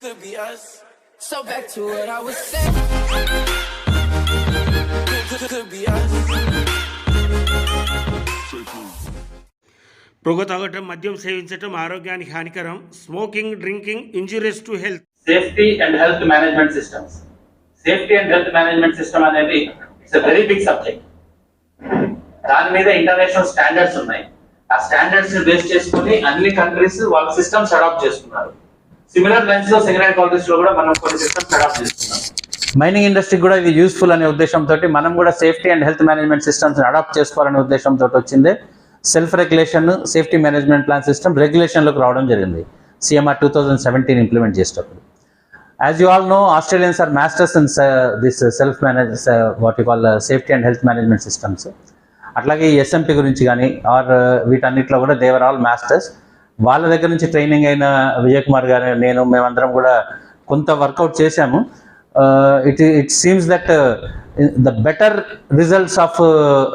Could be us. So back to what I was saying. Could be us. పొగ తాగటం, మద్యం సేవించటం ఆరోగ్యానికి హానికరం. Smoking, drinking injurious to health. Safety and health management systems. Safety and health management system అనేది it's a very big subject. దాని మీద international standards ఉన్నాయి. ఆ స్టాండర్డ్స్ ని బేస్ చేసుకుని అన్ని కంట్రీస్ వాళ్ళ సిస్టమ్స్ అడాప్ట్ చేస్తున్నారు. సిమిలర్ లైన్స్ లో సెకండరీ కాలేజెస్ లో కూడా మనం కొన్ని సిస్టమ్స్ అడాప్ట్ చేస్తున్నాం. మైనింగ్ ఇండస్ట్రీ కూడా ఇది యూస్ఫుల్ అనే ఉద్దేశంతో మనం కూడా safety and health management systems adopt చేసుకోవాలనే ఉద్దేశంతో వచ్చిందే self regulation safety management plan system రెగ్యులేషన్లోకి రావడం జరిగింది సిఎంఆర్ 2017 ఇంప్లిమెంట్ చేసేటప్పుడు. As you all know, Australians are masters in this self manage what you call safety and health management systems. అట్లాగే ఈ SMP గురించి కానీ ఆర్ వీటన్నిటిలో కూడా దేవర్ ఆల్ మాస్టర్స్. వాళ్ళ దగ్గర నుంచి ట్రైనింగ్ అయిన విజయ్ కుమార్ గారు, నేను, మేమందరం కూడా కొంత వర్కౌట్ చేశాము. It seems that the better results of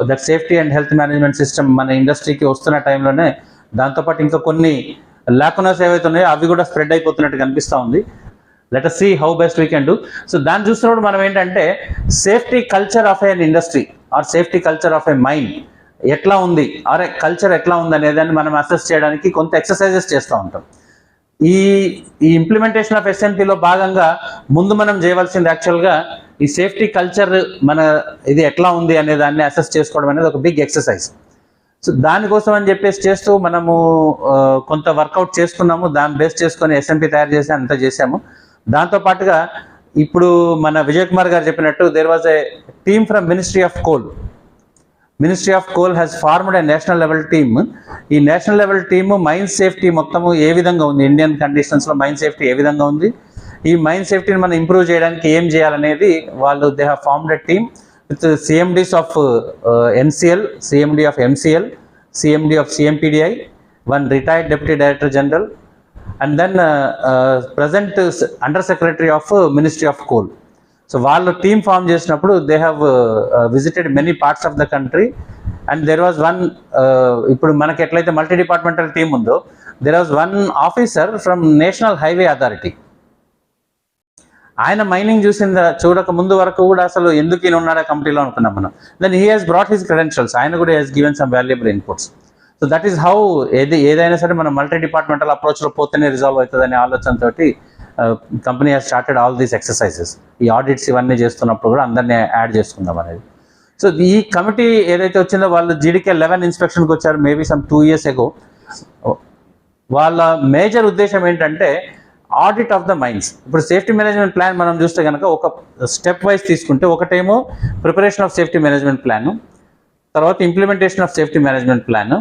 that safety and health management system మన ఇండస్ట్రీకి వస్తున్న టైంలోనే దాంతోపాటు ఇంకా కొన్ని లాకునస్ ఏవైతే ఉన్నాయో అవి కూడా స్ప్రెడ్ అయిపోతున్నట్టు కనిపిస్తూ ఉంది. Let us see how best we can do. So దాన్ని చూసినప్పుడు మనం ఏంటంటే safety culture of an industry or safety culture of a mind ఎట్లా ఉంది, ఆర్ కల్చర్ ఎట్లా ఉంది అనేదాన్ని మనం అసెస్ చేయడానికి కొంత ఎక్సర్సైజెస్ చేస్తూ ఉంటాం. ఈ ఇంప్లిమెంటేషన్ ఆఫ్ ఎస్ఎన్పిలో భాగంగా ముందు మనం చేయవలసింది యాక్చువల్గా ఈ సేఫ్టీ కల్చర్ మన ఇది ఎట్లా ఉంది అనే దాన్ని అసెస్ చేసుకోవడం అనేది ఒక బిగ్ ఎక్సర్సైజ్. సో దానికోసం అని చెప్పేసి చేస్తూ మనము కొంత వర్కౌట్ చేసుకున్నాము. దాన్ని బేస్ చేసుకొని ఎస్ఎన్పి తయారు చేసి అంతా చేసాము. దాంతోపాటుగా ఇప్పుడు మన విజయ్ కుమార్ గారు చెప్పినట్టు there was a team from ministry of coal. Ministry of coal has formed a national level team. ఈ national level team mine safety మొత్తము ఏ విధంగా ఉంది, ఇండియన్ కండిషన్స్లో మైన్ సేఫ్టీ ఏ విధంగా ఉంది, ఈ మైన్ సేఫ్టీని మనం ఇంప్రూవ్ చేయడానికి ఏం చేయాలనేది వాళ్ళు they have formed a team with CMDs of NCL, CMD of MCL, CMD of CMPDI, one retired deputy director general, and then present under secretary of ministry of coal. So వాళ్ళు team form చేసినప్పుడు they have visited many parts of the country and there was one, ఇప్పుడు మనకి ఎట్లయితే multi departmental team ఉందో there was one officer from national highway authority. ఆయన mining చూడక ముందు వరకు కూడా అసలు ఎందుకు ఈయన ఉన్నాడా కంపెనీలో అనుకున్నాం మనం. Then he has brought his credentials, ఆయన కూడా he's given some valuable inputs. So that is how ఏదైనా సరే మనం మల్టీ డిపార్ట్మెంటల్ అప్రోచ్లో పోతేనే రిజాల్వ్ అవుతుంది అనే ఆలోచనతో company has started all these exercises. ఈ ఆడిట్స్ ఇవన్నీ చేస్తున్నప్పుడు కూడా అందరినీ యాడ్ చేసుకుందాం అనేది. సో ఈ కమిటీ ఏదైతే వచ్చిందో వాళ్ళు జీడీకే 11 ఇన్స్పెక్షన్కి వచ్చారు మేబీ సమ్ 2 years ago. వాళ్ళ మేజర్ ఉద్దేశం ఏంటంటే ఆడిట్ ఆఫ్ ద మైన్స్. ఇప్పుడు సేఫ్టీ మేనేజ్మెంట్ ప్లాన్ మనం చూస్తే కనుక ఒక స్టెప్ వైజ్ తీసుకుంటే ఒకటేమో preparation of safety management plan, తర్వాత implementation of safety management plan,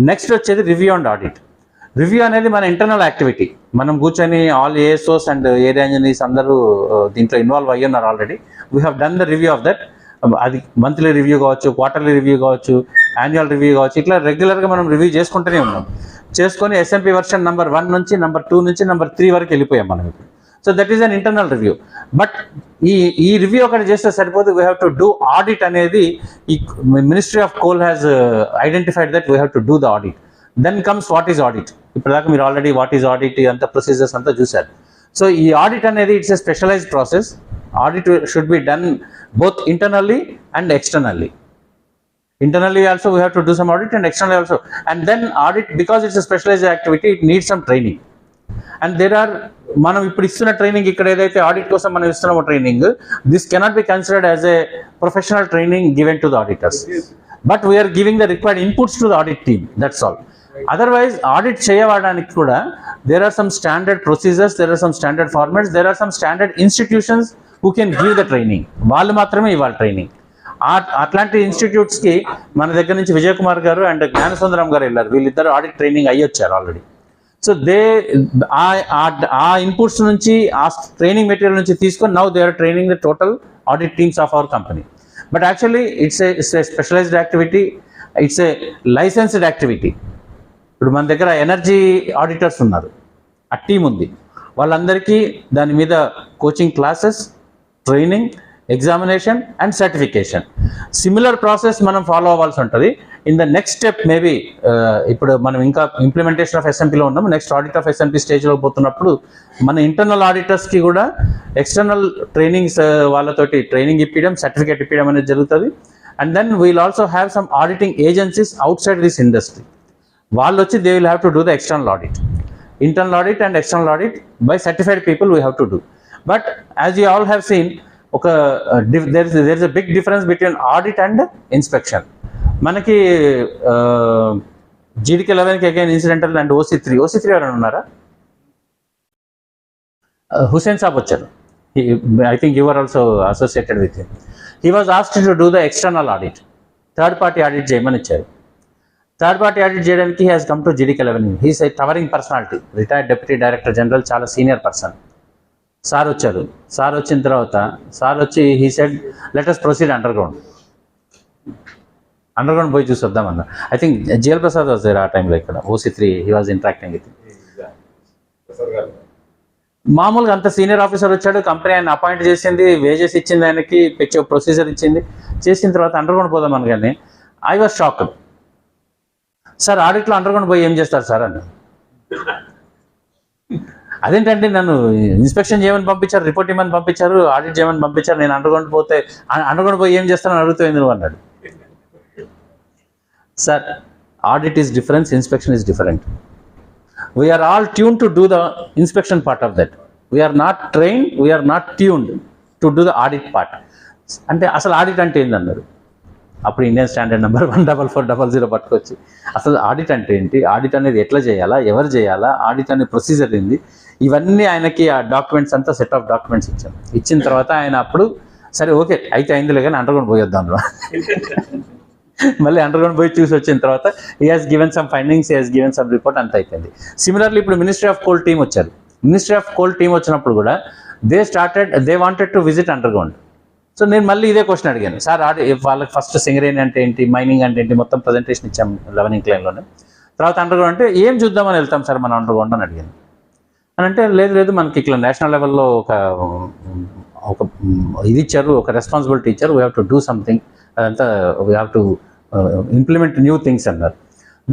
next వచ్చేది రివ్యూ అండ్ ఆడిట్. రివ్యూ అనేది మన ఇంటర్నల్ యాక్టివిటీ. మనం కూర్చొని all ASOs and area engineers అందరూ దీంట్లో ఇన్వాల్వ్ అయ్యి ఉన్నారు already. We have done the review of that. అది మంత్లీ రివ్యూ కావచ్చు, క్వార్టర్లీ రివ్యూ కావచ్చు, యాన్యువల్ రివ్యూ కావచ్చు, ఇట్లా రెగ్యులర్గా మనం రివ్యూ చేసుకుంటూనే ఉన్నాం. చేసుకొని ఎస్ఎన్పి వర్షన్ నెంబర్ 1 నుంచి నెంబర్ 2 నుంచి నెంబర్ 3 వరకు వెళ్ళిపోయాం మనం ఇప్పుడు. So that is an internal review. But ఈ రివ్యూ ఒకటి చేస్తే సరిపోదు, we have to do audit అనేది ఈ ministry of coal has identified that we have to do the audit. Then comes what is audit. ఇప్పటిదాకా మీరు ఆల్రెడీ వాట్ ఈస్ ఆడిట్ అంత procedures అంతా చూశారు. సో ఈ ఆడిట్ అనేది it's a specialised process. Audit should be done both internally and externally. Internally also we have to do some audit and externally also. And then audit, because it's a specialized activity, it needs some training. And there are, మనం ఇప్పుడు ఇస్తున్న training ఇక్కడ ఏదైతే audit కోసం మనం ఇస్తున్నామో training, this cannot be considered as a professional training given to the auditors. But we are giving the required inputs to the audit team, that's all. Otherwise audit చేయడానికి కూడా there are some standard procedures, there are some standard formats, there are some standard institutions who can give the training. వాళ్ళు మాత్రమే ఇవ్వాలి training. అట్లాంటి ఇన్స్టిట్యూట్స్కి మన దగ్గర నుంచి విజయ్ కుమార్ గారు అండ్ జ్ఞానసుందరం గారు వెళ్ళారు. వీళ్ళిద్దరు ఆడిట్ ట్రైనింగ్ అయ్యి వచ్చారు ఆల్రెడీ. సో ఆ ఇన్పుట్స్ నుంచి ఆ ట్రైనింగ్ మెటీరియల్ నుంచి తీసుకొని now they are training the total audit teams of our company. But actually it's a specialised activity, it's a licensed activity. ఇప్పుడు మన దగ్గర ఎనర్జీ ఆడిటర్స్ ఉన్నారు, ఆ టీం ఉంది. వాళ్ళందరికీ దాని మీద coaching classes, training, examination and certification. Similar process మనం ఫాలో అవ్వాల్సి ఉంటుంది. In the next step maybe ఇప్పుడు మనం ఇంకా ఇంప్లిమెంటేషన్ ఆఫ్ ఎస్ఎంపీలో ఉన్నాం, నెక్స్ట్ ఆడిట్ ఆఫ్ ఎస్ఎంపీ స్టేజ్లో పోతున్నప్పుడు మన ఇంటర్నల్ ఆడిటర్స్కి కూడా ఎక్స్టర్నల్ ట్రైనింగ్స్ వాళ్ళతోటి ట్రైనింగ్ ఇప్పించడం, సర్టిఫికేట్ ఇప్పించడం అనేది జరుగుతుంది. And then we'll also have some auditing agencies outside this industry. వాళ్ళు వచ్చి they will have to do the external audit. Internal audit and external audit by certified people we have to do. But as you all have seen, there is a big difference between audit and inspection. Manaki GDK11 ki again incidental and OC3 ఎవరైనా ఉన్నారా? Hussain Saab వచ్చారు. I think you were also associated with him. He was asked to do the external audit. Third party audit చేయమని ఇచ్చారు. Third party audit చేయడానికి he has come to GDK11. He's a towering personality, retired deputy director general, చాలా senior person. Sir వచ్చారు. Sir వచ్చిన తర్వాత sir వచ్చి he said let us proceed underground పోయి చూసి వద్దామన్నా. I think GL Prasad was there ఆ టైంలో ఇక్కడ OC3 he was interacting with. మామూలుగా అంత సీనియర్ ఆఫీసర్ వచ్చాడు, కంపెనీ ఆయన అపాయింట్ చేసింది, వేజెస్ ఇచ్చింది, ఆయనకి ప్రొసీజర్ ఇచ్చింది, చేసిన తర్వాత అండర్ గ్రౌండ్ పోదామని. కానీ ఐ వాజ్ షాక్డ్. సార్ ఆడిట్లో అండర్ గ్రౌండ్ పోయి ఏం చేస్తారు సార్ అని. అదేంటంటే నన్ను ఇన్స్పెక్షన్ చేయమని పంపించారు, రిపోర్ట్ ఇవ్వమని పంపించారు, ఆడిట్ చేయమని పంపించారు, నేను అండర్ గ్రౌండ్ పోయి ఏం చేస్తానని అడుగుతుంది నువ్వు అన్నాడు. Sir audit is difference, inspection is different. We're all tune to do the inspection part of that. We're not trained, we're not tuned to do the audit part. అంటే అసలు ఆడిట్ అంటే ఏంటన్నారు. అప్పుడు ఇండియన్ స్టాండర్డ్ నెంబర్ 14400 పట్టుకొచ్చి అసలు audit అంటే ఏంటి, audit అనేది ఎట్లా చేయాలా, ఎవరు చేయాలా, ఆడిట్ అనే ప్రొసీజర్ ఏంది, ఇవన్నీ ఆయనకి ఆ డాక్యుమెంట్స్ అంతా సెట్ ఆఫ్ డాక్యుమెంట్స్ ఇచ్చాం. ఇచ్చిన తర్వాత ఆయన అప్పుడు సరే ఓకే అయితే అయిందిలే కానీ అండర్ గ్రౌండ్ పోయొద్దాం. మళ్ళీ అండర్ గ్రౌండ్ పోయి చూసి వచ్చిన తర్వాత he has given some findings, he has given some report, అంత అయిపోయింది. సిమిలర్లీ ఇప్పుడు మినిస్ట్రీ ఆఫ్ కోల్ టీం వచ్చారు. మినిస్ట్రీ ఆఫ్ కోల్ టీం వచ్చినప్పుడు కూడా they wanted to visit under ground. So నేను మళ్ళీ ఇదే క్వశ్చన్ అడిగాను. సార్ వాళ్ళకి ఫస్ట్ సింగరేణి అంటే ఏంటి, మైనింగ్ అంటే ఏంటి, మొత్తం ప్రజెంటేషన్ ఇచ్చాం 11 క్లైన్లోనే. తర్వాత అండర్ గ్రౌండ్ అంటే ఏం చూద్దామని వెళ్తాం సార్ మనం అండర్ గ్రౌండ్ అని అడిగాను. అని అంటే లేదు మనకి ఇట్లా నేషనల్ లెవెల్లో ఒక ఇది ఇచ్చారు, ఒక రెస్పాన్సిబిలిటీ ఇచ్చారు, we have to do something, అదంతా we have to implement new things అన్నారు.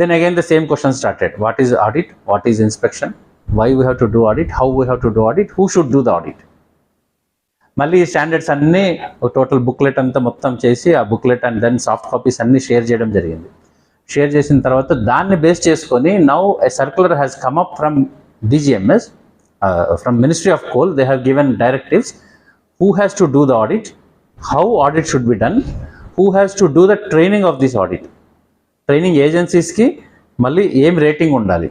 Then again the same question started. What is audit, what is inspection, why we have to do audit, how we have to do audit, who should do the audit. మళ్ళీ ఈ standards అన్నీ total booklet అంతా మొత్తం చేసి ఆ booklet and then soft copies అన్నీ share చేయడం జరిగింది. షేర్ చేసిన తర్వాత దాన్ని బేస్ చేసుకొని now a circular has come up from DGMS, from ministry of coal. They have given directives who has to do the audit, how audit should be done, who has to do the training of this audit. Training ఏజెన్సీస్కి మళ్ళీ ఏం rating ఉండాలి,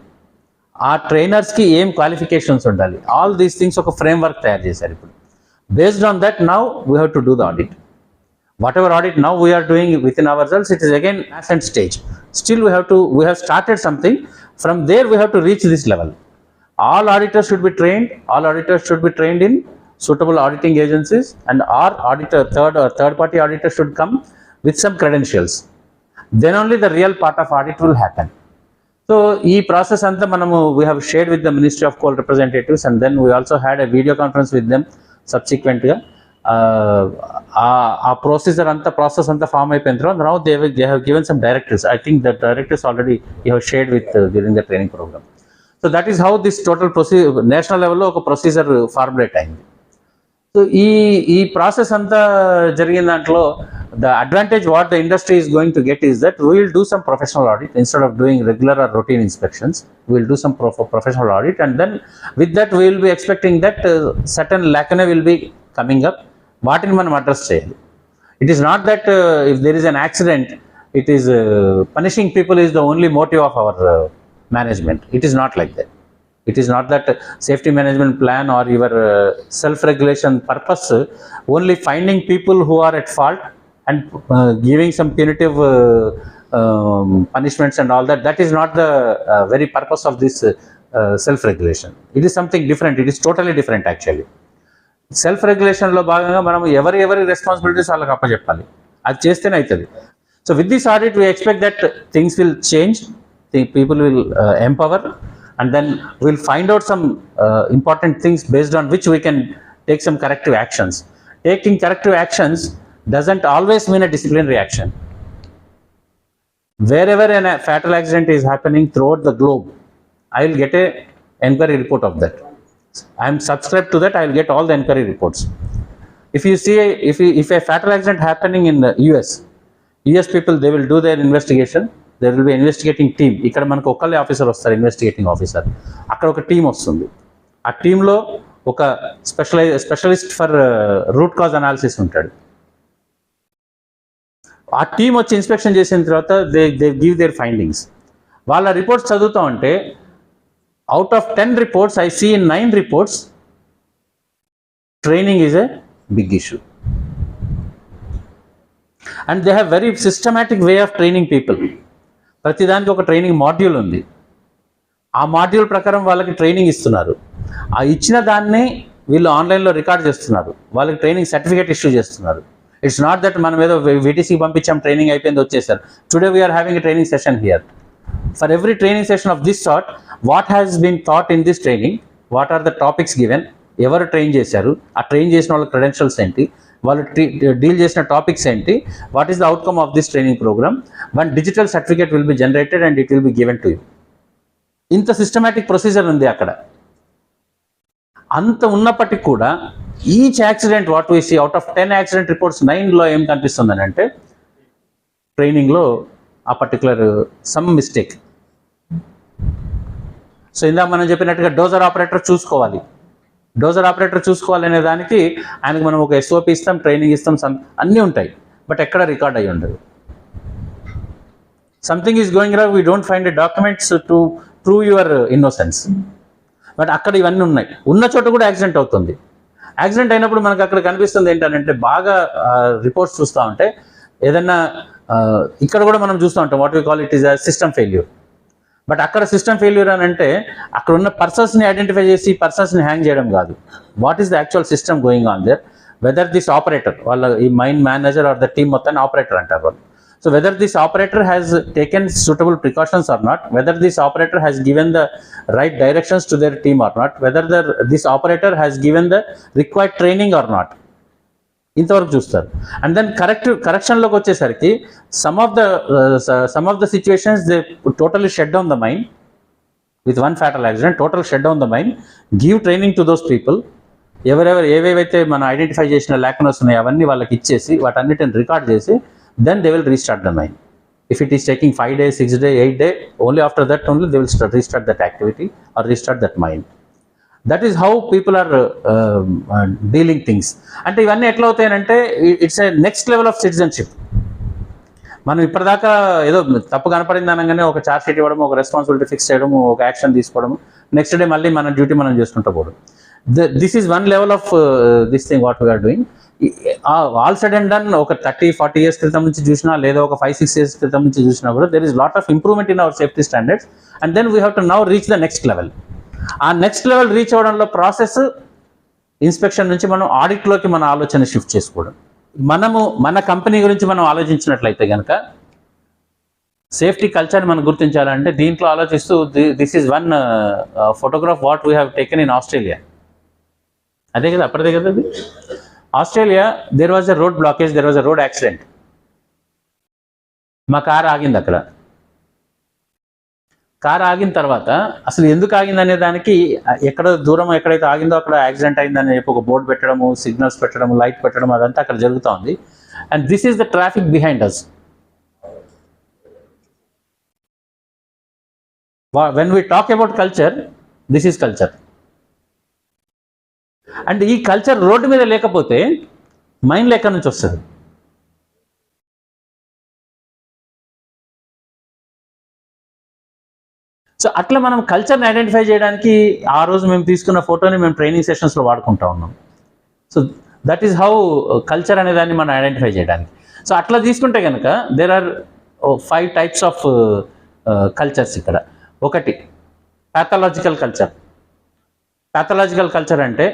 ఆ ట్రైనర్స్కి ఏం qualifications ఉండాలి, all these things ఒక framework తయారు చేశారు. ఇప్పుడు based on that now we have to do the audit. Whatever audit now we are doing within ourselves, it is again nascent stage. Still we have started something. From there we have to reach this level. All auditors should be trained. All auditors should be trained in suitable auditing agencies, and our auditor, third party auditor should come with some credentials. Then only the real part of audit will happen. So ee process anta manamu we have shared with the Ministry of Coal representatives, and then we also had a video conference with them సబ్సిక్వెంట్గా. ఆ process అంతా form అయిపోయిన తర్వాత now they have given some directives. I think that directives already you have shared with during the training programme. So that is how this total national లెవెల్లో ఒక procedure formulate అయింది. So ఈ process అంతా జరిగిన దాంట్లో the advantage what the industry is going to get is that we will do some professional audit instead of doing regular or routine inspections. We will do some professional audit, and then with that we will be expecting that certain lacunae will be coming up. What in manam address cheyali. It is not that if there is an accident, it is punishing people is the only motive of our management. It is not like that. It is not that safety management plan or your self-regulation purpose only finding people who are at fault and giving some punitive punishments and all that. That is not the very purpose of this self-regulation. It is something different. It is totally different actually. Self-regulation lo bhaganga manamu every responsibilities allaki appajeppali. Adi chestene aitadi. So with this audit we expect that things will change. The people will empower, and then we will find out some important things based on which we can take some corrective actions. taking corrective actions doesn't always mean a disciplinary action. Wherever a fatal accident is happening throughout the globe, I will get a enquiry report of that. I am subscribed to that. I will get all the enquiry reports. If you see, if a fatal accident happening in the US people, they will do their investigation. There will be investigating team. ఇక్కడ మనకు ఒక్కళ్ళే officer వస్తారు, investigating officer. అక్కడ ఒక team వస్తుంది. ఆ టీంలో ఒక specialist for root cause analysis ఉంటాడు. ఆ టీం వచ్చి ఇన్స్పెక్షన్ చేసిన తర్వాత దే గివ్ దేర్ ఫైండింగ్స్. వాళ్ళ రిపోర్ట్స్ చదువుతా ఉంటే out of 10 reports, I see in 9 reports, training is a big issue. And they have very systematic way of training people. ప్రతిదానికి ఒక ట్రైనింగ్ మాడ్యూల్ ఉంది. ఆ మాడ్యూల్ ప్రకారం వాళ్ళకి ట్రైనింగ్ ఇస్తున్నారు. ఆ ఇచ్చిన దాన్ని వీళ్ళు ఆన్లైన్లో రికార్డ్ చేస్తున్నారు. వాళ్ళకి ట్రైనింగ్ సర్టిఫికేట్ ఇష్యూ చేస్తున్నారు. ఇట్స్ నాట్ దట్ మనం ఏదో వీటీసీకి పంపించాం, ట్రైనింగ్ అయిపోయింది వచ్చేసారు. Today we're having a training session here. For every training session of this sort, what has been taught in this training, what are the topics given, ఎవరు train చేశారు, ఆ train చేసిన వాళ్ళ క్రెడెన్షియల్స్ ఏంటి, వాళ్ళు డీల్ చేసిన టాపిక్స్ ఏంటి, what is the outcome of this training programme, one digital certificate will be generated and it will be given to you. ఇంత సిస్టమాటిక్ ప్రొసీజర్ ఉంది అక్కడ. అంత ఉన్నప్పటికీ కూడా each accident what we see, out of 10 accident reports 9లో ఏం కనిపిస్తుందని అంటే ట్రైనింగ్లో ఆ పర్టికులర్ సమ్ మిస్టేక్. సో ఇందాక మనం చెప్పినట్టుగా డోజర్ ఆపరేటర్ చూసుకోవాలి. డోజర్ ఆపరేటర్ చూసుకోవాలనే దానికి ఆయనకు మనం ఒక SOP ఇస్తాం, ట్రైనింగ్ ఇస్తాం, అన్నీ ఉంటాయి. బట్ ఎక్కడ రికార్డ్ అయ్యి ఉండదు. Something is going wrong, we don't find a documents to prove your innocence. But అక్కడ ఇవన్నీ ఉన్నాయి. ఉన్న చోట కూడా యాక్సిడెంట్ అవుతుంది. యాక్సిడెంట్ అయినప్పుడు మనకు అక్కడ కనిపిస్తుంది ఏంటంటే బాగా రిపోర్ట్స్ చూస్తూ ఉంటే ఏదన్నా ఇక్కడ కూడా మనం చూస్తూ ఉంటాం what we call it is a system failure. But అక్కడ సిస్టమ్ ఫెయిల్యూర్ అని అంటే అక్కడ ఉన్న పర్సన్స్ని ఐడెంటిఫై చేసి పర్సన్స్ని హ్యాంగ్ చేయడం కాదు. What is the actual system going on there, whether this operator, వాళ్ళ ఈ mine manager or the team మొత్తాన్ని ఆపరేటర్ అంటారు వాళ్ళు. So whether this operator has taken suitable precautions or not, whether this operator has given the right directions to their team or not, whether this operator has given the required training or not, ఇంతవరకు చూస్తారు. And then కరెక్షన్లోకి వచ్చేసరికి some of the situations they totally shut down the mine with one fatal accident, total shut down the mine, give training to those people. ఏవేవైతే మనం identify చేసిన ల్యాక్నెస్ ఉన్నాయో అవన్నీ వాళ్ళకి ఇచ్చేసి వాటన్నిటిని రికార్డ్ చేసి then they will restart the mine. If it is taking 5 days, 6 days, 8 days, only after that only they will restart that activity or restart that mine. That is how people are dealing things. అంటే ఇవన్నీ ఎట్లా అవుతాయనంటే it's a next level of citizenship. మనం ఇప్పటిదాకా ఏదో తప్పు కనపడింది అనగానే ఒక ఛార్జ్ షీట్ ఇవ్వడం, ఒక రెస్పాన్సిబిలిటీ ఫిక్స్ చేయడం, ఒక యాక్షన్ తీసుకోవడం, నెక్స్ట్ డే మళ్ళీ మన డ్యూటీ మనం చేసుకుంటూ పోవడం. This is one level of this thing what we are doing. All said and done ఒక 30-40 years క్రితం నుంచి చూసినా లేదా ఒక 5-6 years క్రితం నుంచి చూసినా కూడా there is lot of improvement in our safety standards. And then we have to now reach the next level. ఆ నెక్స్ట్ లెవెల్ రీచ్ అవ్వడంలో ప్రాసెస్ ఇన్స్పెక్షన్ నుంచి మనం ఆడిట్లోకి మన ఆలోచన షిఫ్ట్ చేసుకోవడం. మన కంపెనీ గురించి మనం ఆలోచించినట్లయితే కనుక సేఫ్టీ కల్చర్ మనం గుర్తించాలంటే దీంట్లో ఆలోచిస్తూ this is one photograph what we have taken in Australia. అదే కదా, అప్పటిదే కదా అది. Australia, there was a road blockage, there was a road accident. మా కార్ ఆగింది అక్కడ. కార్ ఆగిన తర్వాత అసలు ఎందుకు ఆగింది అనే దానికి ఎక్కడ దూరం ఎక్కడైతే ఆగిందో అక్కడ యాక్సిడెంట్ అయిందని చెప్పి ఒక బోర్డు పెట్టడము, సిగ్నల్స్ పెట్టడము, లైట్ పెట్టడం, అదంతా అక్కడ జరుగుతూ ఉంది. And this is the traffic behind us. When we talk about culture, this is culture. And ఈ కల్చర్ రోడ్డు మీద లేకపోతే మైండ్లో ఎక్కడి నుంచి వస్తుంది? సో అట్లా మనం కల్చర్ని ఐడెంటిఫై చేయడానికి ఆ రోజు మేము తీసుకున్న ఫోటోని మేము ట్రైనింగ్ సెషన్స్లో వాడుకుంటా ఉన్నాం. So that is how culture అనే దాన్ని మనం ఐడెంటిఫై చేయడానికి. సో అట్లా తీసుకుంటే కనుక there are 5 types of cultures ఇక్కడ. ఒకటి ప్యాథలాజికల్ కల్చర్. ప్యాథలాజికల్ కల్చర్ అంటే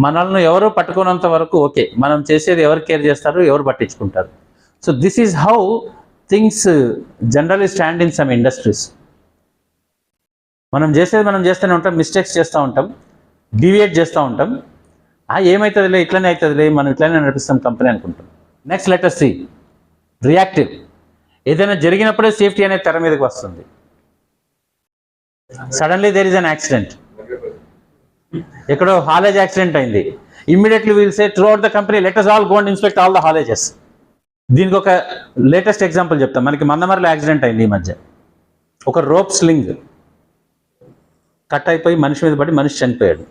మనల్ని ఎవరు పట్టుకున్నంత వరకు ఓకే, మనం చేసేది ఎవరు కేర్ చేస్తారు, ఎవరు పట్టించుకుంటారు. So this is how things generally stand in some industries. మనం చేసేది మనం చేస్తూనే ఉంటాం, మిస్టేక్స్ చేస్తూ ఉంటాం, డీవియేట్ చేస్తూ ఉంటాం. ఏమవుతుందిలే, ఇట్లనే అవుతుందిలే, మనం ఇట్లనే నడిపిస్తాం కంపెనీ అనుకుంటాం. Next let us see reactive. ఏదైనా జరిగినప్పుడే సేఫ్టీ అనేది తెర మీదకి వస్తుంది. Suddenly there is an accident, ఎక్కడో హాలేజ్ యాక్సిడెంట్ అయింది, immediately will say throughout the company let us all go and inspect all the haulages. దీనికి ఒక లేటెస్ట్ ఎగ్జాంపుల్ చెప్తాం. మనకి మందమరిలో యాక్సిడెంట్ అయింది ఈ మధ్య. ఒక రోప్ స్లింగ్ కట్ అయిపోయి మనిషి మీద పడి మనిషి చనిపోయాడు.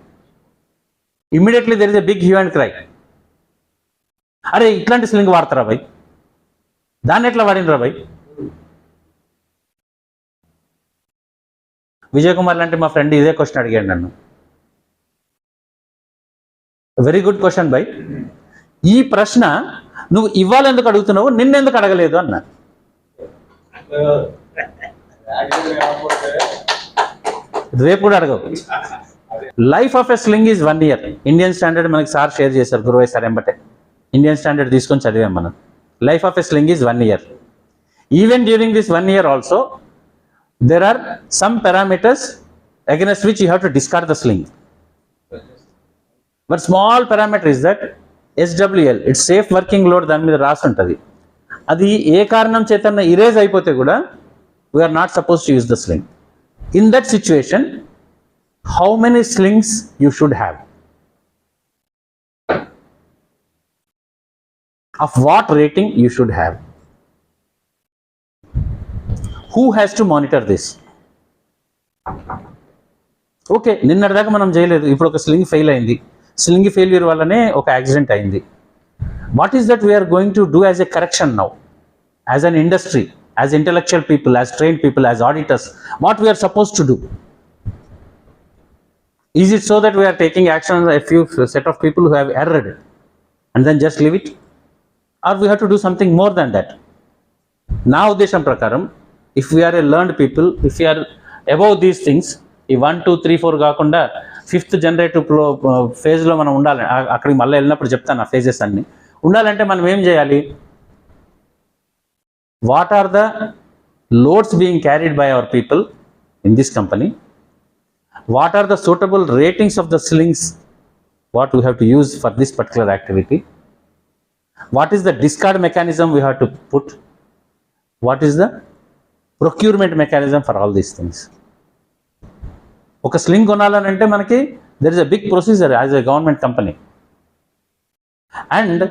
Immediately there is a big hue and cry. అరే ఇట్లాంటి స్లింగ్ వాడతారా భయ్, దాన్ని ఎట్లా వాడినరా భయ్? విజయ్ కుమార్ లాంటి మా ఫ్రెండ్ ఇదే క్వశ్చన్ అడిగాడు నన్ను. వెరీ గుడ్ క్వశ్చన్ భయ్. ఈ ప్రశ్న నువ్వు ఇవాళ ఎందుకు అడుగుతున్నావు, నిన్నెందుకు అడగలేదు అన్న. రేపు కూడా అడగవు. Life of a sling is 1 year. Indian standard మనకి సార్ షేర్ చేశారు, గురువై సార్ ఎంబటే ఇండియన్ స్టాండర్డ్ తీసుకొని చదివాం మనం. Life of a sling is 1 year. Even during this 1 year also there are some parameters against which you have to discard the sling. But small parameter is that SWL, it's safe working load, దాని మీద రాసి ఉంటుంది. అది ఏ కారణం చేతన erase అయిపోతే కూడా we are not supposed to use the sling. In that situation, how many slings you should have? Of what rating you should have? Who has to monitor this? Okay, నిన్నటిదాకా మనం చేయలేదు, ఇప్పుడు ఒక స్లింగ్ ఫెయిల్ అయింది, sling failure వల్లనే ఒక accident అయింది. What is that we are going to do as a correction now, as an industry, as intellectual people, as trained people, as auditors? What we are supposed to do? Is it so that we are taking action on a few set of people who have erred and then just leave it, or we have to do something more than that? నా ఉద్దేశం ప్రకారం, if we are a learned people, if we are above these things, ఈ 1, 2, 3, 4 కాకుండా 5th generative ఫేజ్లో మనం ఉండాలి. అక్కడికి మళ్ళీ వెళ్ళినప్పుడు చెప్తాను ఆ ఫేజెస్ అన్ని. ఉండాలంటే మనం ఏం చేయాలి? What are the loads being carried by our people in this company? What are the suitable ratings of the slings what we have to use for this particular activity? What is the discard mechanism we have to put? What is the procurement mechanism for all these things? ఒక sling కొనాలని అంటే మనకి there is a big procedure as a government company. And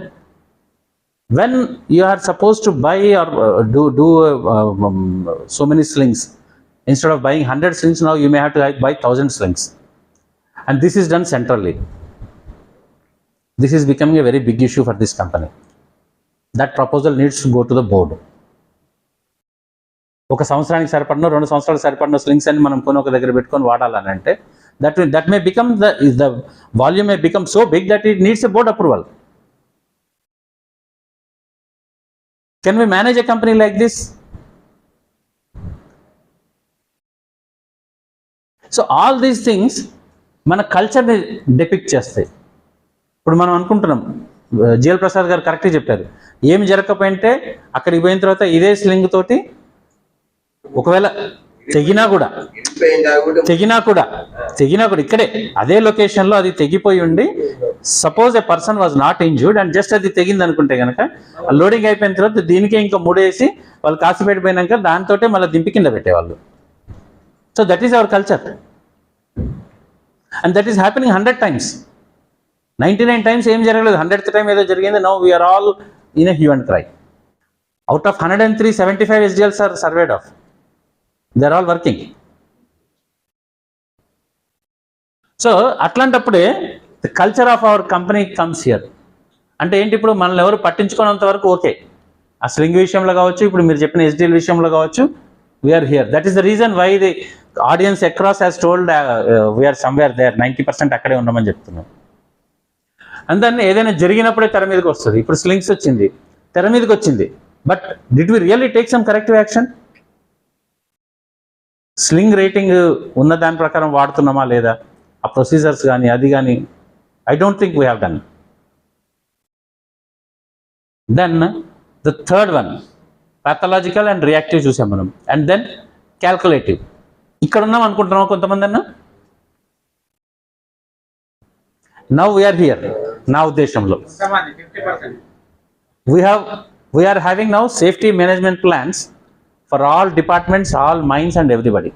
when you are suppose to buy or do so many slings, instead of buying 100 slings, now you may have to buy 1000 slings, and this is done centrally. This is becoming a very big issue for this company. That proposal needs to go to the board. ఒక సంవత్సరానికి సరిపడిన 2 సంవత్సరాలకు సరిపడిన slings అని మనం కొని ఒక దగ్గర పెట్టుకొని వాడాలని అంటే that may become the volume may become so big that it needs a board approval. Can we manage a company like this? So all these things మన కల్చర్ని డెపిక్ట్ చేస్తాయి. ఇప్పుడు మనం అనుకుంటున్నాం, జిఎల్ ప్రసాద్ గారు కరెక్ట్గా చెప్పారు, ఏమి జరగకపోయింటే అక్కడికి పోయిన తర్వాత ఇదే స్లింగ్ తోటి ఒకవేళ తెగినా కూడా ఇక్కడే అదే లొకేషన్లో అది తెగిపోయి ఉండి, suppose a person was not injured and just అది తెగింది అనుకుంటే కనుక లోడింగ్ అయిపోయిన తర్వాత దీనికే ఇంకా ముడేసి వాళ్ళు కాసిపేట పోయినాక దాంతో మళ్ళీ దింపి కింద పెట్టేవాళ్ళు. So that is our culture and that is happening 100 times. 99 times ఏం జరగలేదు, 100th time ఏదో జరిగింది. Now we're all in a hue and cry. Out of 103, 75 SDLs are surveyed off. They are all working. So అట్లాంటప్పుడే the culture of our company comes here. అంటే ఏంటి, ఇప్పుడు మనల్ని ఎవరు పట్టించుకున్నంత వరకు ఓకే, ఆ స్లింగ్ విషయంలో కావచ్చు, ఇప్పుడు మీరు చెప్పిన SDL విషయంలో కావచ్చు, we're here. That is the reason why the audience across has told we're somewhere there, 90% అక్కడే ఉండమని చెప్తున్నాం. అండ్ దాన్ని ఏదైనా జరిగినప్పుడే తెర మీదకి వస్తుంది. ఇప్పుడు స్లింగ్స్ వచ్చింది, తెర మీదకి వచ్చింది, but did we really take some corrective action? Sling rating ఉన్న దాని ప్రకారం వాడుతున్నామా లేదా? ఆ ప్రొసీజర్స్ కానీ అది కానీ I don't think we have done. Then the third one, pathological and reactive చూసాం మనం. And then calculative. ఇక్కడ ఉన్నాం అనుకుంటున్నాం కొంతమంది అన్న. Now we are here. Now Deshamlo. 50%. We are having now safety management plans for all departments, all mines and everybody.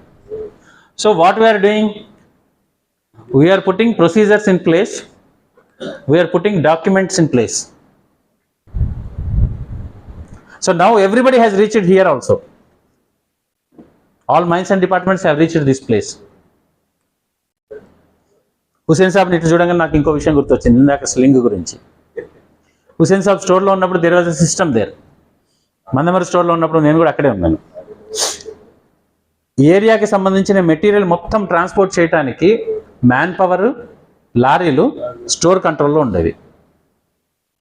So what we are doing? We are putting procedures in place. We are putting documents in place. So now everybody has reached here also. All mines and departments have reached this place. Hussain సాబ్ ఇటు చూడంగా నాకు ఇంకో విషయం గుర్తొచ్చింది ఇందాక sling గురించి. హుసేన్ సాబ్ స్టోర్లో ఉన్నప్పుడు there was a system there. Mandamarri స్టోర్లో ఉన్నప్పుడు నేను కూడా అక్కడే ఉన్నాను. ఈ ఏరియాకి సంబంధించిన మెటీరియల్ మొత్తం ట్రాన్స్పోర్ట్ చేయడానికి మ్యాన్ పవర్, లారీలు స్టోర్ కంట్రోల్లో ఉండేవి.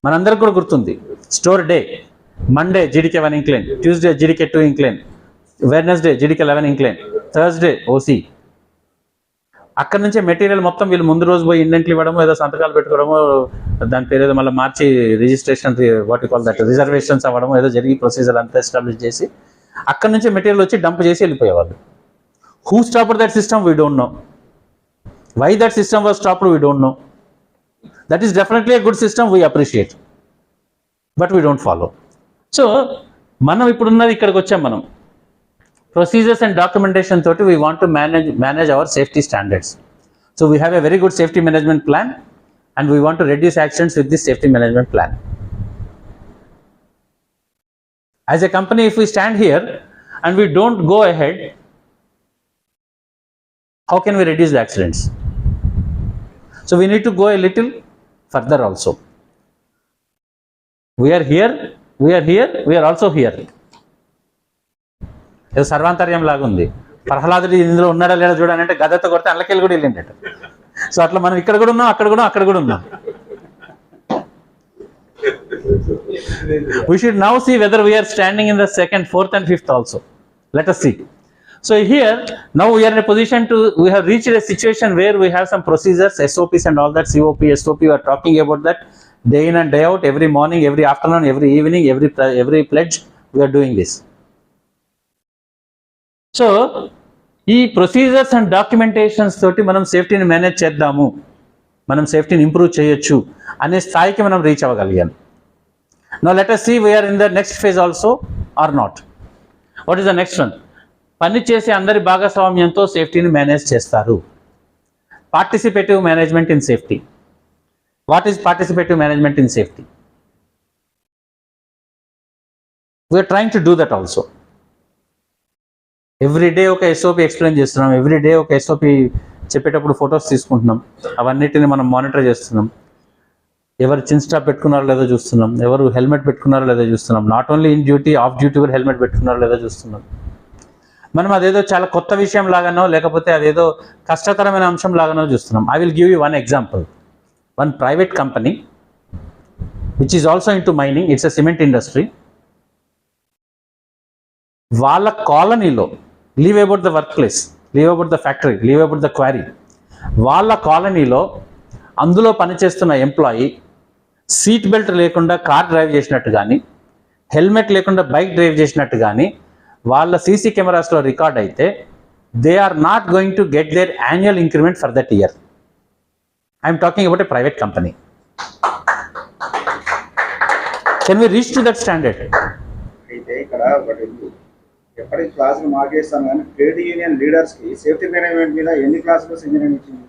మనందరికి కూడా గుర్తుంది. Store day Monday GDK 1 incline, Tuesday GDK 2 incline, Wednesday GDK 11 incline, Thursday OC. అక్కడ నుంచే మెటీరియల్ మొత్తం వీళ్ళు ముందు రోజు పోయి ఇండెంట్లు ఇవ్వడము, ఏదో సంతకాలు పెట్టుకోవడము, దాని పేరు ఏదో మళ్ళీ మార్చి registration what you call that reservations అవ్వడం ఏదో జరిగి ప్రొసీజర్ అంతా ఎస్టాబ్లిష్ చేసి అక్కడ నుంచే మెటీరియల్ వచ్చి డంప్ చేసి వెళ్ళిపోయేవాళ్ళు. Who stopped that system we don't know. Why that system was stopped we don't know. That is definitely a good system, we appreciate, but we don't follow. So మనం ఇప్పుడున్నది ఇక్కడికి వచ్చాం. మనం procedures and documentation toti we want to manage our safety standards. So we have a very good safety management plan and we want to reduce accidents with this safety management plan. As a company, if we stand here and we don't go ahead, how can we reduce the accidents? So we need to go a little further also. We are here, we are also here. ఏదో సర్వాంతర్యం లాగా ఉంది. ప్రహ్లాదుడు ఇందులో ఉన్నాడా లేడా చూడాలంటే గదతో కొడితే అల్లకెళ్ళి కూడా వెళ్ళిండట. సో అట్లా మనం ఇక్కడ కూడా ఉన్నాం, అక్కడ కూడా ఉన్నాం. We should now see whether we are standing in the second, fourth and fifth also. Let us see. So here now we are in a position we have reached a situation where we have some procedures, SOPs and all that. COP, SOP, we are talking about that day in and day out, every morning, every afternoon, every evening, every pledge, we are doing this. So ఈ procedures and documentations తోటి మనం సేఫ్టీని manage చేద్దాము, మనం సేఫ్టీని improve చేయొచ్చు అనే స్థాయికి మనం reach అవ్వగలిగాం. Now let us see we are in the next phase also or not. What is the next one? పని చేసే అందరి భాగస్వామ్యంతో సేఫ్టీని మేనేజ్ చేస్తారు. Participative management in safety. What is participative management in safety? We are trying to do that also. Every day ఒక SOP explain చేస్తున్నాం, every day ఒక SOP చెప్పేటప్పుడు photos తీసుకుంటున్నాం, అవన్నిటిని మనం మానిటర్ చేస్తున్నాం. ఎవరు చిన్ స్టాప్ పెట్టుకున్నారో లేదో చూస్తున్నాం, ఎవరు హెల్మెట్ పెట్టుకున్నారో లేదో చూస్తున్నాం. Not only in duty, of duty కూడా హెల్మెట్ పెట్టుకున్నారో లేదో చూస్తున్నాం. మనం అదేదో చాలా కొత్త విషయం లాగానో లేకపోతే అదేదో కష్టతరమైన అంశం లాగానో చూస్తున్నాం. I will give you one example. One private company which is also into mining, it's a cement industry. వాళ్ళ కాలనీలో, leave about the work place, leave about the factory, leave about the quarry, వాళ్ళ కాలనీలో అందులో పనిచేస్తున్న employee seat belt లేకుండా car drive చేసినట్టు కానీ, helmet లేకుండా బైక్ డ్రైవ్ చేసినట్టు కానీ వాళ్ళ సీసీ కెమెరాస్లో రికార్డ్ అయితే they are not going to get their annual increment for that year. I'm talking about a private company. Can we reach to that standard? అయితే ఇక్కడ ఎప్పటికీ క్లాసులు మార్కేస్తాను కానీ ట్రేడ్ యూనియన్ లీడర్స్ కి సేఫ్టీ మేనేజ్మెంట్ మీద ఎన్ని క్లాసులు ఇంజనీరింగ్ ఇచ్చింది?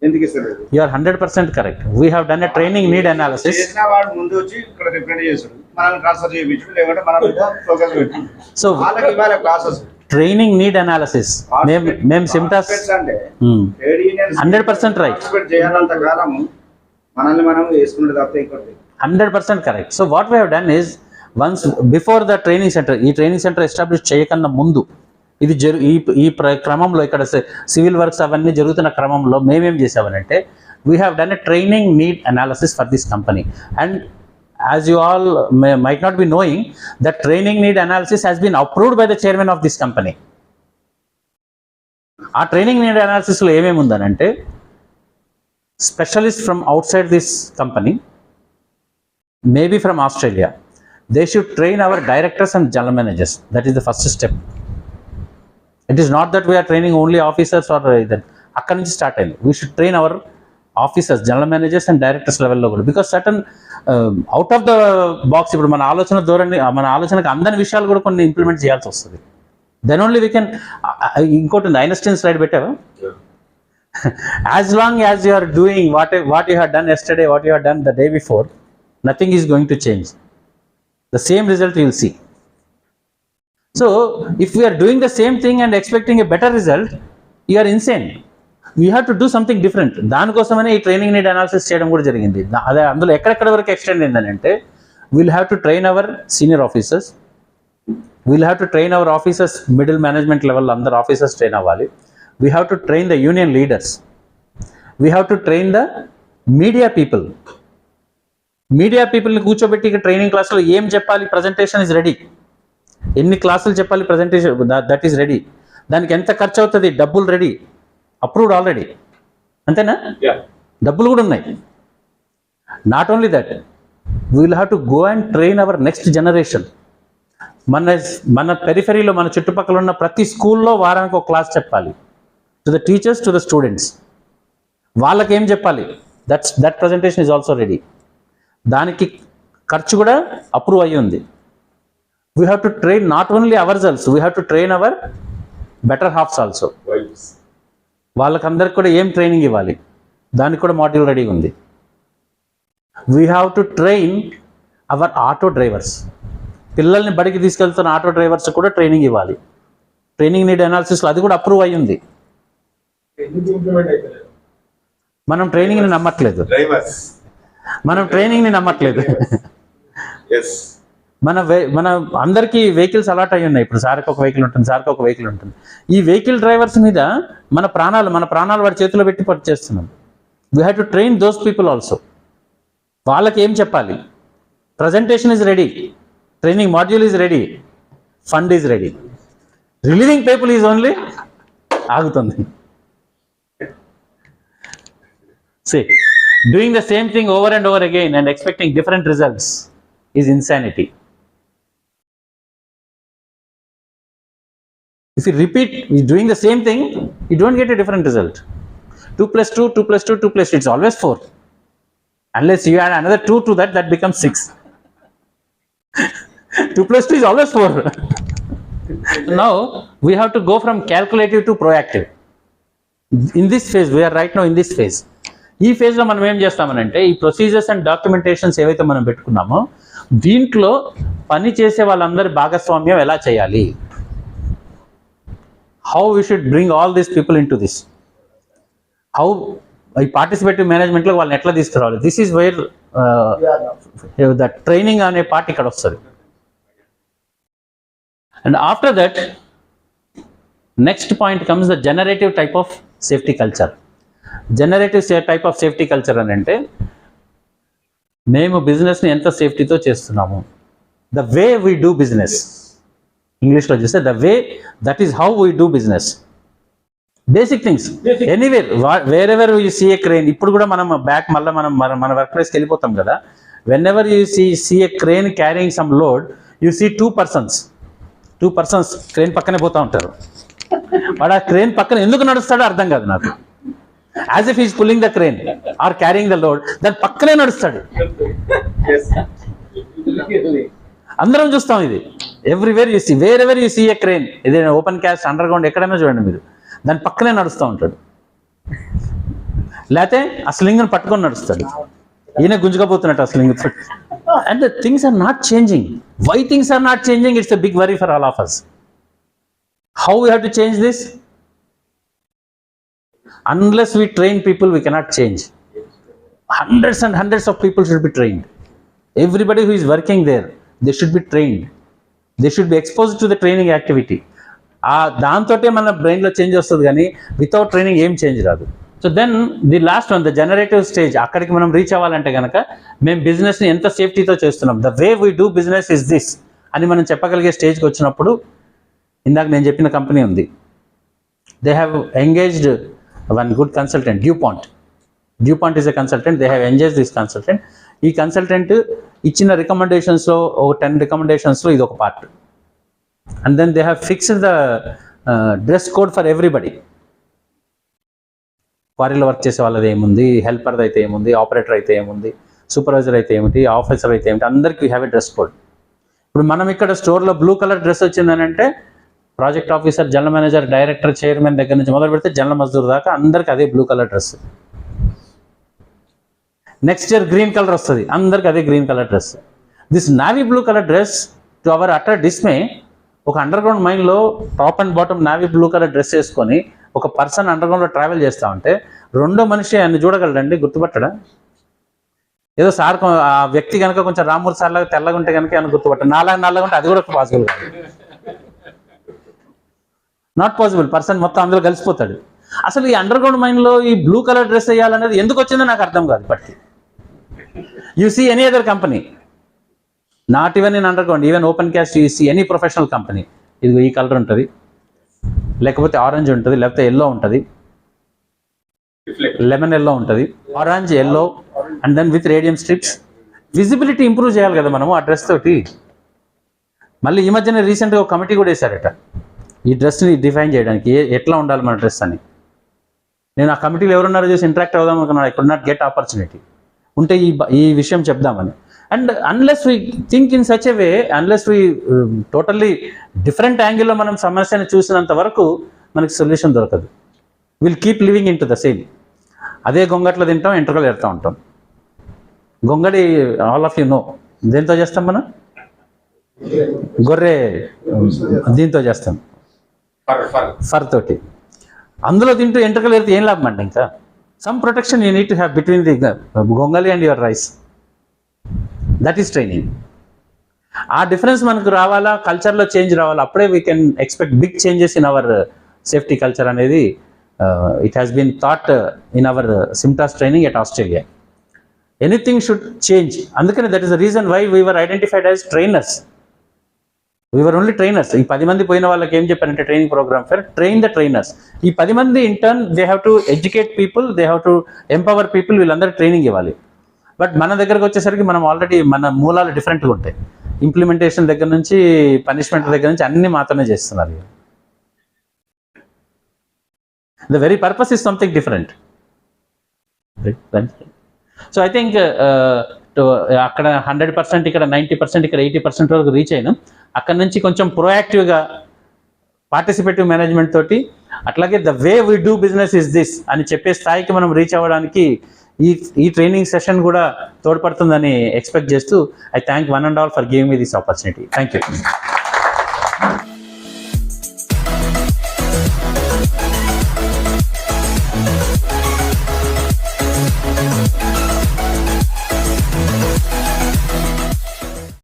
ఎందుకు ఇస్తారు? You are 100% correct. We have done a training need analysis. చేసిన వాడు ముందు వచ్చి ఇక్కడ రిప్రజెంట్ చేస్తాడు, మనల్ని ట్రాన్స్ఫర్ చేయించు, లేకుంటే మన మీద ఫోకస్ పెట్టు. సో వాళ్ళకి ఇవ్వాలి క్లాసెస్. ట్రైనింగ్ నీడ్ అనాలిసిస్ మేము సిమ్టాస్ అంటే ట్రేడ్ యూనియన్ 100% రైట్ చేయాలంత కాలం మనల్ని మనం వేసుకున్నది తప్ప ఇంకోటి 100% correct. So what we have done is once before the training centre, ఈ ట్రైనింగ్ సెంటర్ ఎస్టాబ్లిష్ చేయకన్నా ముందు ఇది ఈ క్రమంలో ఇక్కడ సివిల్ వర్క్స్ అవన్నీ జరుగుతున్న క్రమంలో మేమేం చేసామనంటే we have done a training need analysis for this company. And as you all might not be knowing that training need analysis has been approved by the chairman of this company. ఆ training need అనాలిసిస్లో ఏమేమి ఉందనంటే specialists from outside this company, maybe from Australia, they should train our directors and general managers. That is the first step. It is not that we are training only officers or that. Akkadi nunchi start ayindi. We should train our officers, general managers and directors లెవెల్లో కూడా. Because certain out of the box ఇప్పుడు మన ఆలోచన ధోరణి, మన ఆలోచనకు అందని విషయాలు కూడా కొన్ని ఇంప్లిమెంట్ చేయాల్సి వస్తుంది. Then only we can. ఇంకోటి ఉంది, ఐన్స్టీన్ స్లైడ్ పెట్టావా? As long as you are doing what you had done yesterday, what you had done the day before, nothing is going to change. The same result you will see. So if we are doing the same thing and expecting a better result, you are insane. We have to do something different. దానికోసమనే ఈ training need analysis చేయడం కూడా జరిగింది. అదే అందులో ఎక్కడెక్కడ వరకు extend అయిందంటే, will have to train our senior officers, will have to train our officers, middle management level అందరు ఆఫీసర్స్ ట్రైన్ అవ్వాలి. We have to train the union leaders. We have to train the media people. Media పీపుల్ని కూర్చోబెట్టి ఇక training క్లాస్లో ఏం చెప్పాలి, presentation is ready, ఎన్ని క్లాసులు చెప్పాలి, ప్రజెంటేషన్ దట్ ఈస్ రెడీ, దానికి ఎంత ఖర్చు అవుతుంది, డబ్బులు రెడీ, అప్రూవ్డ్ ఆల్రెడీ, అంతేనా? డబ్బులు కూడా ఉన్నాయి. Not only that, we will have to go and train our next generation. మన పెరిఫెరీలో, మన చుట్టుపక్కల ఉన్న ప్రతి స్కూల్లో వారానికి ఒక క్లాస్ చెప్పాలి. To the teachers, to the students, వాళ్ళకి ఏం చెప్పాలి, that presentation is also ready. దానికి ఖర్చు కూడా అప్రూవ్ అయ్యి ఉంది. We have to train not only ourselves, we have to train our better halves also. వాళ్ళకందరికి కూడా ఏం ట్రైనింగ్ ఇవ్వాలి, దానికి కూడా మాడ్యూల్ రెడీ ఉంది. We have to train our auto drivers, పిల్లల్ని బడికి తీసుకెళ్తున్న ఆటో డ్రైవర్స్ కూడా ట్రైనింగ్ ఇవ్వాలి. ట్రైనింగ్ నీడ్ అనాలిసిస్లో అది కూడా అప్రూవ్ అయ్యి ఉంది. మనం ట్రైనింగ్ని నమ్మట్లేదు, మన అందరికీ వెహికల్స్ అలాట్ అయ్యి ఉన్నాయి. ఇప్పుడు సార్కి ఒక వెహికల్ ఉంటుంది, సార్కి ఒక వెహికల్ ఉంటుంది. ఈ వెహికల్ డ్రైవర్స్ మీద మన ప్రాణాలు వాడి చేతిలో పెట్టి పనిచేస్తున్నాం. We have to train those people also. వాళ్ళకి ఏం చెప్పాలి, presentation is ready, training module is ready, fund is ready, relieving people is only ఆగుతుంది. See, doing the same thing over and over again and expecting different results is insanity. If you repeat doing the same thing, you don't get a different result. 2 plus 2, 2 plus 2, 2 plus 2, it's always 4. Unless you add another 2 to that, that becomes 6. 2 plus 2 is always 4. Now, we have to go from calculative to proactive. In this phase, we are right now in this phase. ఈ ఫేజ్లో మనం ఏం చేస్తామనంటే, ఈ procedures and documentations ఏవైతే మనం పెట్టుకున్నామో, దీంట్లో పని చేసే వాళ్ళందరి భాగస్వామ్యం ఎలా చేయాలి, how we should bring all these people in to this, how ఈ పార్టిసిపేటివ్ మేనేజ్మెంట్లో వాళ్ళని ఎట్లా తీసుకురావాలి. This is where the training అనే పార్ట్ ఇక్కడ వస్తుంది. And after that next point comes the generative type of safety culture. Generative type of safety culture అని అంటే, మేము బిజినెస్ని ఎంత సేఫ్టీతో చేస్తున్నాము, the way we do business, ఇంగ్లీష్లో చూస్తే the way, that is how we do business. Basic things anywhere, wherever you see a crane. ఇప్పుడు కూడా మనం బ్యాక్ మళ్ళీ మన వర్క్ ప్లేస్కి వెళ్ళిపోతాం కదా, whenever you see a crane carrying some load, you see two persons crane పక్కనే పోతూ ఉంటారు. వాడు ఆ క్రేన్ పక్కన ఎందుకు నడుస్తాడో అర్థం కాదు నాకు. As if is pulling the crane or carrying the load, దాని పక్కనే నడుస్తాడు. అందరం చూస్తాం ఇది. Everywhere you see, wherever you see a crane, ఏదైనా ఓపెన్ క్యాస్ట్, అండర్ గ్రౌండ్, ఎక్కడైనా చూడండి మీరు, దాని పక్కనే నడుస్తూ ఉంటాడు. లేకపోతే ఆ స్లింగ్ని పట్టుకొని నడుస్తాడు, ఈయన గుంజుకపోతున్నట్టు ఆ sling. And the things are not changing. Why things are not changing? It's a big worry for all of us. How we have to change this? Unless we train people, we cannot change. Hundreds and hundreds of people should be trained. Everybody who is working there, they should be trained. They should be exposed to the training activity. దాంతోటే మన బ్రెయిన్లో change వస్తుంది, కానీ without training ఏం change రాదు. So then the last one, the generative stage. అక్కడికి మనం reach అవ్వాలంటే కనుక, మేము బిజినెస్ని ఎంత సేఫ్టీతో చేస్తున్నాం, the way we do business is this అని మనం చెప్పగలిగే స్టేజ్కి వచ్చినప్పుడు, ఇందాక నేను చెప్పిన కంపెనీ ఉంది, they have engaged one good consultant, DuPont is a consultant. They have engaged this consultant. ఈ కన్సల్టెంట్ ఇచ్చిన రికమెండేషన్స్లో ఒక 10 రికమెండేషన్స్లో ఇది ఒక part. And then they have fixed the dress code for everybody. క్వారీలో వర్క్ చేసే వాళ్ళది ఏముంది, హెల్పర్ది అయితే ఏముంది, ఆపరేటర్ అయితే ఏముంది, సూపర్వైజర్ అయితే ఏమిటి, ఆఫీసర్ అయితే ఏమిటి, అందరికీ we have a dress code. ఇప్పుడు మనం ఇక్కడ స్టోర్లో బ్లూ కలర్ డ్రెస్ వచ్చిందని అంటే project officer, general manager, director, chairman దగ్గర నుంచి మొదలు పెడితే జనరల్ మజ్దూర్ దాకా అందరికి అదే blue colour dress. Next year green colour వస్తుంది, అందరికి అదే green colour dress. This navy blue colour dress to our utter dismay, ఒక అండర్ గ్రౌండ్ మైన్లో top and bottom navy blue colour dress వేసుకొని ఒక పర్సన్ అండర్ గ్రౌండ్లో ట్రావెల్ చేస్తూ ఉంటే రెండో మనిషి ఆయన చూడగలడండి, గుర్తుపట్టడా? ఏదో సార్ ఆ వ్యక్తి కనుక కొంచెం రామూర్ సార్ లాగా తెల్లగా ఉంటే కనుక ఆయన గుర్తుపట్టాడు, నాలాగా నల్లగా ఉంటే అది కూడా పాసిబుల్ కాదు, నాట్ పాసిబుల్. పర్సన్ మొత్తం అందులో కలిసిపోతాడు. అసలు ఈ అండర్ గ్రౌండ్ మైన్లో ఈ బ్లూ కలర్ డ్రెస్ వేయాలనేది ఎందుకు వచ్చిందో నాకు అర్థం కాదు. But you see any other company, not even in underground, even open cast, you see any professional company, ఇదిగో ఈ కలర్ ఉంటుంది, లేకపోతే ఆరెంజ్ ఉంటుంది, లేకపోతే ఎల్లో ఉంటుంది, లెమన్ ఎల్లో ఉంటుంది, orange yellow and then with radium strips. Visibility improve చేయాలి కదా మనము ఆ డ్రెస్ తోటి. మళ్ళీ ఈ మధ్యన రీసెంట్గా ఒక కమిటీ కూడా వేశారట ఈ డ్రెస్ని డిఫైన్ చేయడానికి, ఎట్లా ఉండాలి మన డ్రెస్ అని. నేను ఆ కమిటీలో ఎవరున్నారో చూసి ఇంటరాక్ట్ అవుదాం అనుకున్నాను. I could not get opportunity. ఉంటే ఈ విషయం చెప్దామని. And unless we think in such a way, unless we totally different యాంగిల్లో మనం సమస్యను చూసినంత వరకు మనకి సొల్యూషన్ దొరకదు. Will keep living in to the same. అదే గొంగట్లో తింటాం, ఎంట్రకలు ఎడతా ఉంటాం. గొంగడి ఆల్ ఆఫ్ యూ నో దేంతో చేస్తాం మనం? గొర్రె దీంతో చేస్తాం, ఫర్ తోటి. అందులో తింటూ ఎంట్రకలు ఎడితే ఏం లాభం అండి? ఇంకా some protection you need to have between the గొంగలి and your rice. That is training. ఆ డిఫరెన్స్ మనకు రావాలా, కల్చర్లో చేంజ్ రావాలా, అప్పుడే we can expect big changes in our safety culture అనేది. It has been thought in our SIMTARS training at Australia. Anything should change. అందుకని that is the reason why we were identified as trainers. We were only trainers. ఈ 10 మంది పోయిన వాళ్ళకి ఏం చెప్పారంటే training programme for train the trainers. ఈ 10 మంది in turn they have to educate people, they have to empower people. వీళ్ళందరూ training ఇవ్వాలి. బట్ మన దగ్గరకు వచ్చేసరికి మనం ఆల్రెడీ మన మూలాలు డిఫరెంట్గా ఉంటాయి. ఇంప్లిమెంటేషన్ దగ్గర నుంచి, పనిష్మెంట్ దగ్గర నుంచి అన్ని మాత్రమే చేస్తున్నారు. The very purpose is something different. Right? So I think అక్కడ 100%, ఇక్కడ 90%, ఇక్కడ 80% వరకు రీచ్ అయినాం. అక్కడ నుంచి కొంచెం ప్రొయాక్టివ్గా పార్టిసిపేటివ్ మేనేజ్మెంట్ తోటి, అట్లాగే the way we do business is this అని చెప్పే స్థాయికి మనం రీచ్ అవ్వడానికి ఈ ట్రైనింగ్ సెషన్ కూడా తోడ్పడుతుందని ఎక్స్పెక్ట్ చేస్తూ, I thank one and all for giving me this opportunity. Thank you.